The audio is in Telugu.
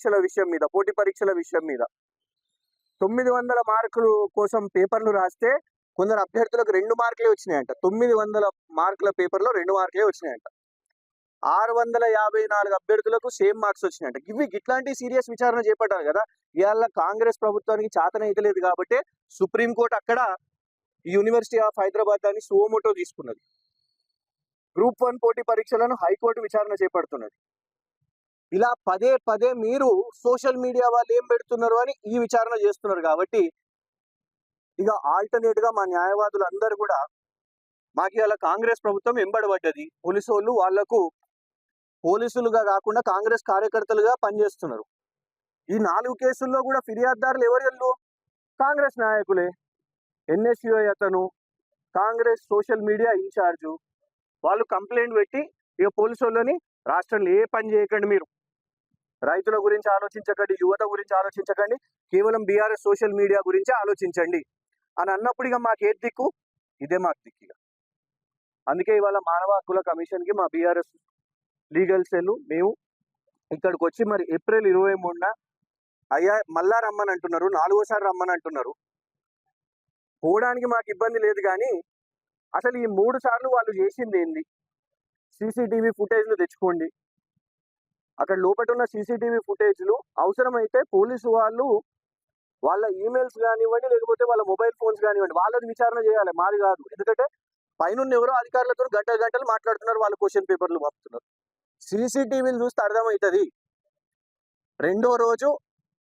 పరీక్షల విషయం మీద, పోటీ పరీక్షల విషయం మీద 900 మార్కులు కోసం పేపర్లు రాస్తే కొందరు అభ్యర్థులకు 2 మార్కులే వచ్చినాయంట. 900 మార్కుల పేపర్లో 2 మార్కులే వచ్చినాయంట. 654 అభ్యర్థులకు సేమ్ మార్క్స్ వచ్చినాయంట. ఇట్లాంటి సీరియస్ విచారణ చేపట్టాలి కదా. ఇవాళ కాంగ్రెస్ ప్రభుత్వానికి చాతనైతలేదు కాబట్టి సుప్రీంకోర్టు అక్కడ యూనివర్సిటీ ఆఫ్ హైదరాబాద్ అని సుమోటో తీసుకున్నది. గ్రూప్ 1 పోటీ పరీక్షలను హైకోర్టు విచారణ చేపడుతున్నది. ఇలా పదే పదే మీరు సోషల్ మీడియా వాళ్ళు ఏం పెడుతున్నారు అని ఈ విచారణ చేస్తున్నారు కాబట్టి ఇక ఆల్టర్నేట్ గా మా న్యాయవాదులు అందరూ కూడా మాకు ఇలా కాంగ్రెస్ ప్రభుత్వం ఎంబడబడ్డది, పోలీసు వాళ్ళు వాళ్లకు పోలీసులుగా కాకుండా కాంగ్రెస్ కార్యకర్తలుగా పనిచేస్తున్నారు. ఈ 4 కేసుల్లో కూడా ఫిర్యాదుదారులు ఎవరు? కాంగ్రెస్ నాయకులే. ఎన్ఎస్యుఐ అతను, కాంగ్రెస్ సోషల్ మీడియా ఇన్ఛార్జు, వాళ్ళు కంప్లైంట్ పెట్టి ఇక పోలీసు వాళ్ళని రాష్ట్రంలో ఏ పని చేయకండి, మీరు రైతుల గురించి ఆలోచించకండి, యువత గురించి ఆలోచించకండి, కేవలం బీఆర్ఎస్ సోషల్ మీడియా గురించి ఆలోచించండి అని అన్నప్పుడు ఇక మాకు ఏ దిక్కు? ఇదే మాకు దిక్కు. అందుకే ఇవాళ మానవ హక్కుల కమిషన్కి మా బీఆర్ఎస్ లీగల్ సెల్ మేము ఇక్కడికి వచ్చి మరి ఏప్రిల్ 23న అయ్యా మళ్ళా రమ్మని అంటున్నారు, 4వసారి రమ్మని అంటున్నారు. పోవడానికి మాకు ఇబ్బంది లేదు, కానీ అసలు ఈ 3 సార్లు వాళ్ళు చేసింది ఏంది? సీసీటీవీ ఫుటేజ్లు తెచ్చుకోండి. అక్కడ లోపల ఉన్న సీసీటీవీ ఫుటేజ్లు అవసరమైతే పోలీసు వాళ్ళు వాళ్ళ ఈమెయిల్స్ కానివ్వండి, లేకపోతే వాళ్ళ మొబైల్ ఫోన్స్ కానివ్వండి, వాళ్ళది విచారణ చేయాలి, మాది కాదు. ఎందుకంటే పైన ఎవరో అధికారులతో గంటలు మాట్లాడుతున్నారు, వాళ్ళు క్వశ్చన్ పేపర్లు పంపుతున్నారు. సీసీటీవీలు చూస్తే అర్థమవుతుంది. 2వ రోజు